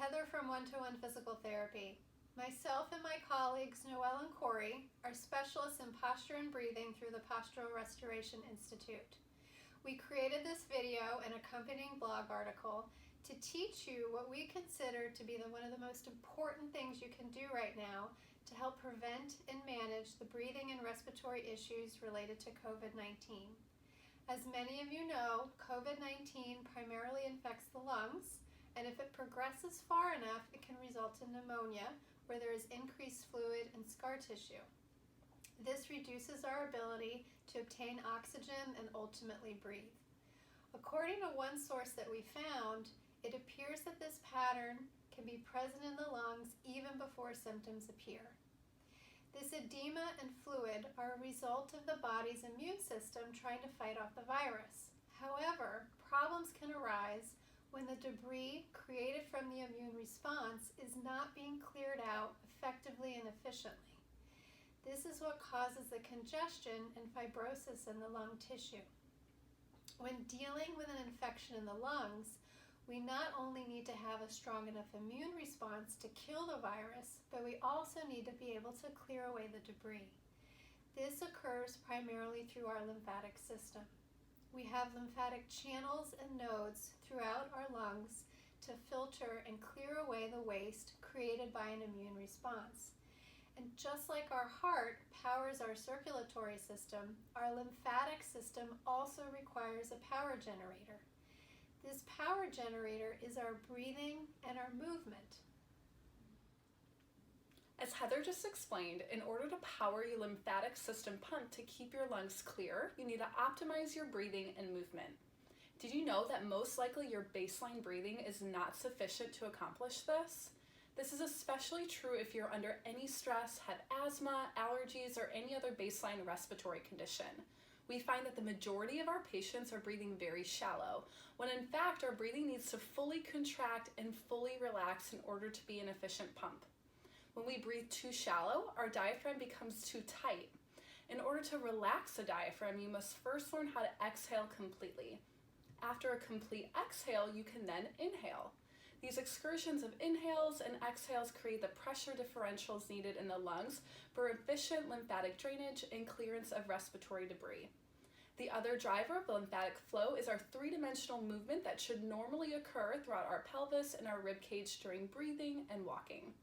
Heather from One-to-One Physical Therapy. Myself and my colleagues, Noelle and Corey, are specialists in posture and breathing through the Postural Restoration Institute. We created this video and accompanying blog article to teach you what we consider to be one of the most important things you can do right now to help prevent and manage the breathing and respiratory issues related to COVID-19. As many of you know, COVID-19 primarily infects the lungs, and if it progresses far enough, it can result in pneumonia, where there is increased fluid and scar tissue. This reduces our ability to obtain oxygen and ultimately breathe. According to one source that we found, it appears that this pattern can be present in the lungs even before symptoms appear. This edema and fluid are a result of the body's immune system trying to fight off the virus. However, problems can arise when the debris created from the immune response is not being cleared out effectively and efficiently. This is what causes the congestion and fibrosis in the lung tissue. When dealing with an infection in the lungs, we not only need to have a strong enough immune response to kill the virus, but we also need to be able to clear away the debris. This occurs primarily through our lymphatic system. We have lymphatic channels and nodes throughout our lungs to filter and clear away the waste created by an immune response. And just like our heart powers our circulatory system, our lymphatic system also requires a power generator. This power generator is our breathing and our movement. As Heather just explained, in order to power your lymphatic system pump to keep your lungs clear, you need to optimize your breathing and movement. Did you know that most likely your baseline breathing is not sufficient to accomplish this? This is especially true if you're under any stress, had asthma, allergies, or any other baseline respiratory condition. We find that the majority of our patients are breathing very shallow, when in fact our breathing needs to fully contract and fully relax in order to be an efficient pump. When we breathe too shallow, our diaphragm becomes too tight. In order to relax the diaphragm, you must first learn how to exhale completely. After a complete exhale, you can then inhale. These excursions of inhales and exhales create the pressure differentials needed in the lungs for efficient lymphatic drainage and clearance of respiratory debris. The other driver of lymphatic flow is our three-dimensional movement that should normally occur throughout our pelvis and our rib cage during breathing and walking.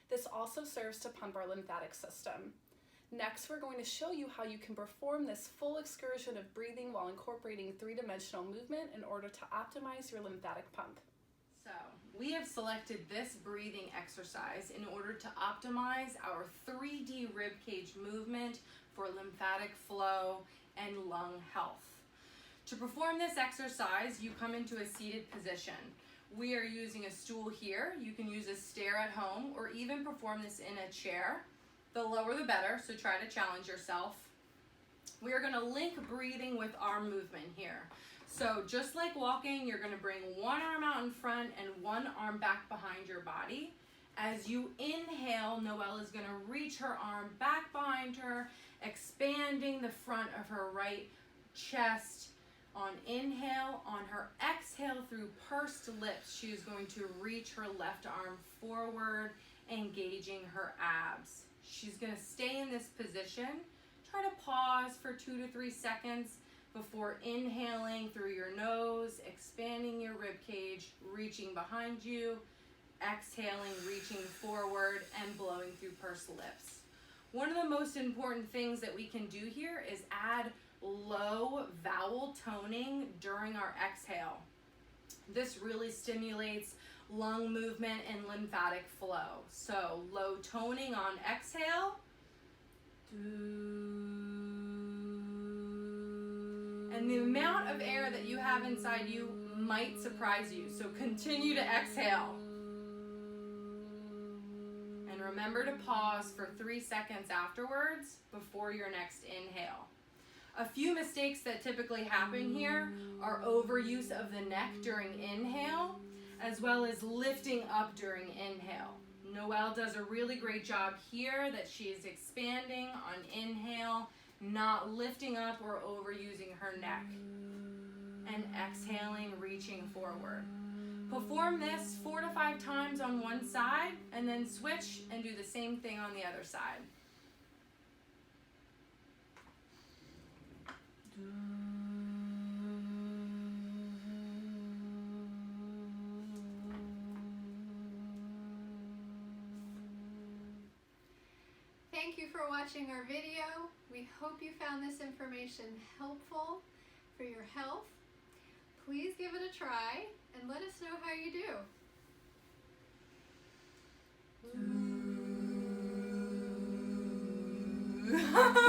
This also serves to pump our lymphatic system. Next, we're going to show you how you can perform this full excursion of breathing while incorporating three-dimensional movement in order to optimize your lymphatic pump. So, we have selected this breathing exercise in order to optimize our 3D ribcage movement for lymphatic flow and lung health. To perform this exercise, you come into a seated position. We are using a stool here. You can use a stair at home or even perform this in a chair. The lower the better, so try to challenge yourself. We are going to link breathing with arm movement here. So just like walking, you're going to bring one arm out in front and one arm back behind your body. As you inhale, Noelle is going to reach her arm back behind her, expanding the front of her right chest. On inhale, on her exhale through pursed lips, she is going to reach her left arm forward, engaging her abs. She's going to stay in this position. Try to pause for 2 to 3 seconds before inhaling through your nose, expanding your rib cage, reaching behind you, exhaling, reaching forward, and blowing through pursed lips. One of the most important things that we can do here is add low vowel toning during our exhale. This really stimulates lung movement and lymphatic flow. So low toning on exhale. And the amount of air that you have inside you might surprise you. So continue to exhale. And remember to pause for 3 seconds afterwards before your next inhale. A few mistakes that typically happen here are overuse of the neck during inhale, as well as lifting up during inhale. Noelle does a really great job here that she is expanding on inhale, not lifting up or overusing her neck. And exhaling, reaching forward. Perform this 4 to 5 times on one side and then switch and do the same thing on the other side. Thank you for watching our video. We hope you found this information helpful for your health. Please give it a try and let us know how you do.